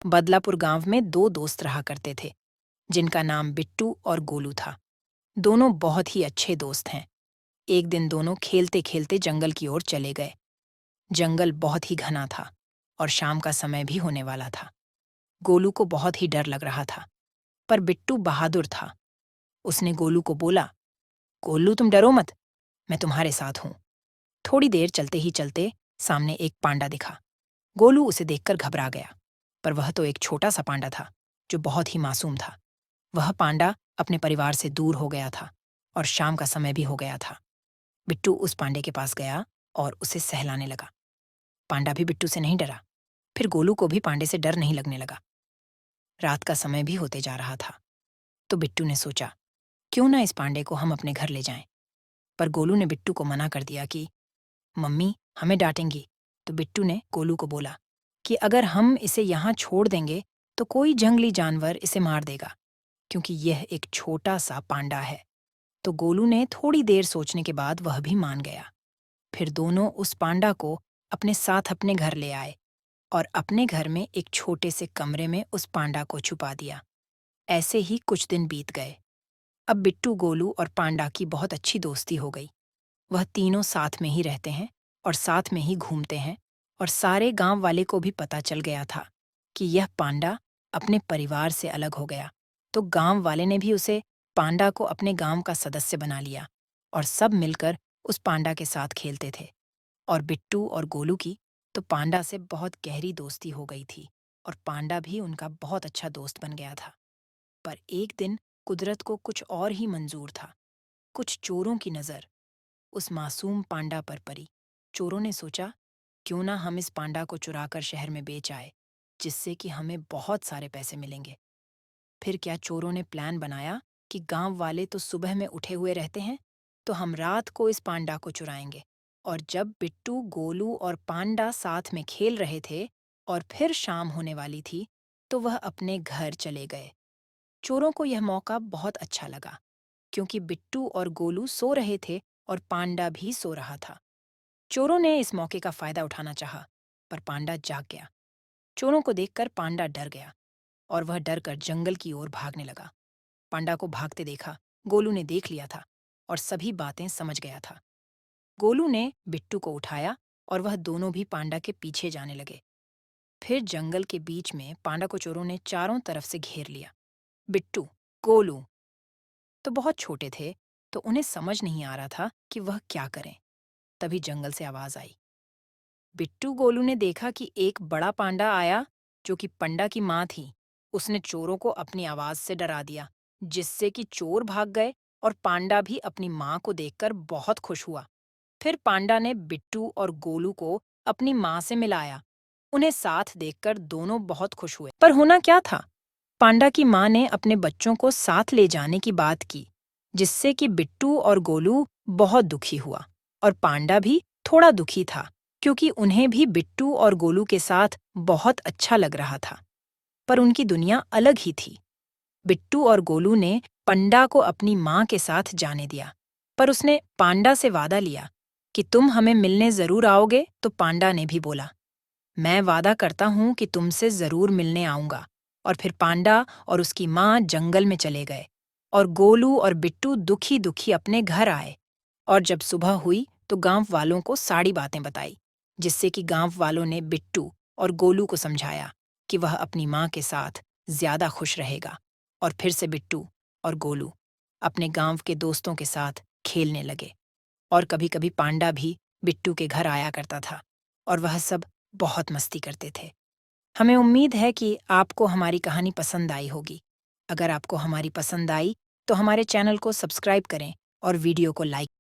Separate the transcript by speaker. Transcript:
Speaker 1: बदलापुर गांव में दो दोस्त रहा करते थे, जिनका नाम बिट्टू और गोलू था। दोनों बहुत ही अच्छे दोस्त हैं। एक दिन दोनों खेलते खेलते जंगल की ओर चले गए। जंगल बहुत ही घना था और शाम का समय भी होने वाला था। गोलू को बहुत ही डर लग रहा था, पर बिट्टू बहादुर था। उसने गोलू को बोला, गोलू तुम डरो मत, मैं तुम्हारे साथ हूं। थोड़ी देर चलते ही चलते सामने एक पांडा दिखा। गोलू उसे देखकर घबरा गया, पर वह तो एक छोटा सा पांडा था जो बहुत ही मासूम था। वह पांडा अपने परिवार से दूर हो गया था और शाम का समय भी हो गया था। बिट्टू उस पांडे के पास गया और उसे सहलाने लगा। पांडा भी बिट्टू से नहीं डरा। फिर गोलू को भी पांडे से डर नहीं लगने लगा। रात का समय भी होते जा रहा था, तो बिट्टू ने सोचा, क्यों ना इस पांडे को हम अपने घर ले जाएं। पर गोलू ने बिट्टू को मना कर दिया कि मम्मी हमें डांटेंगी। तो बिट्टू ने गोलू को बोला कि अगर हम इसे यहाँ छोड़ देंगे तो कोई जंगली जानवर इसे मार देगा, क्योंकि यह एक छोटा सा पांडा है। तो गोलू ने थोड़ी देर सोचने के बाद वह भी मान गया। फिर दोनों उस पांडा को अपने साथ अपने घर ले आए और अपने घर में एक छोटे से कमरे में उस पांडा को छुपा दिया। ऐसे ही कुछ दिन बीत गए। अब बिट्टू, गोलू और पांडा की बहुत अच्छी दोस्ती हो गई। वह तीनों साथ में ही रहते हैं और साथ में ही घूमते हैं, और सारे गांव वाले को भी पता चल गया था कि यह पांडा अपने परिवार से अलग हो गया। तो गांव वाले ने भी उसे, पांडा को, अपने गांव का सदस्य बना लिया और सब मिलकर उस पांडा के साथ खेलते थे। और बिट्टू और गोलू की तो पांडा से बहुत गहरी दोस्ती हो गई थी और पांडा भी उनका बहुत अच्छा दोस्त बन गया था। पर एक दिन कुदरत को कुछ और ही मंजूर था। कुछ चोरों की नज़र उस मासूम पांडा पर पड़ी। चोरों ने सोचा, क्यों ना हम इस पांडा को चुराकर शहर में बेच आए, जिससे कि हमें बहुत सारे पैसे मिलेंगे। फिर क्या चोरों ने प्लान बनाया कि गांव वाले तो सुबह में उठे हुए रहते हैं, तो हम रात को इस पांडा को चुराएंगे। और जब बिट्टू, गोलू और पांडा साथ में खेल रहे थे और फिर शाम होने वाली थी, तो वह अपने घर चले गए। चोरों को यह मौका बहुत अच्छा लगा, क्योंकि बिट्टू और गोलू सो रहे थे और पांडा भी सो रहा था। चोरों ने इस मौके का फायदा उठाना चाहा, पर पांडा जाग गया। चोरों को देखकर पांडा डर गया और वह डर कर जंगल की ओर भागने लगा। पांडा को भागते देखा गोलू ने देख लिया था और सभी बातें समझ गया था। गोलू ने बिट्टू को उठाया और वह दोनों भी पांडा के पीछे जाने लगे। फिर जंगल के बीच में पांडा को चोरों ने चारों तरफ से घेर लिया। बिट्टू, गोलू तो बहुत छोटे थे, तो उन्हें समझ नहीं आ रहा था कि वह क्या करें। तभी जंगल से आवाज आई। बिट्टू, गोलू ने देखा कि एक बड़ा पांडा आया, जो कि पंडा की माँ थी। उसने चोरों को अपनी आवाज से डरा दिया, जिससे कि चोर भाग गए और पांडा भी अपनी माँ को देखकर बहुत खुश हुआ। फिर पांडा ने बिट्टू और गोलू को अपनी माँ से मिलाया। उन्हें साथ देखकर दोनों बहुत खुश हुए। पर होना क्या था? पांडा की माँ ने अपने बच्चों को साथ ले जाने की बात की, जिससे कि बिट्टू और गोलू बहुत दुखी हुआ और पांडा भी थोड़ा दुखी था, क्योंकि उन्हें भी बिट्टू और गोलू के साथ बहुत अच्छा लग रहा था। पर उनकी दुनिया अलग ही थी। बिट्टू और गोलू ने पंडा को अपनी माँ के साथ जाने दिया, पर उसने पांडा से वादा लिया कि तुम हमें मिलने जरूर आओगे। तो पांडा ने भी बोला, मैं वादा करता हूँ कि तुमसे जरूर मिलने आऊंगा। और फिर पांडा और उसकी माँ जंगल में चले गए और गोलू और बिट्टू दुखी दुखी अपने घर आए। और जब सुबह हुई तो गांव वालों को सारी बातें बताई, जिससे कि गांव वालों ने बिट्टू और गोलू को समझाया कि वह अपनी माँ के साथ ज्यादा खुश रहेगा। और फिर से बिट्टू और गोलू अपने गांव के दोस्तों के साथ खेलने लगे। और कभी कभी पांडा भी बिट्टू के घर आया करता था और वह सब बहुत मस्ती करते थे। हमें उम्मीद है कि आपको हमारी कहानी पसंद आई होगी। अगर आपको हमारी पसंद आई तो हमारे चैनल को सब्सक्राइब करें और वीडियो को लाइक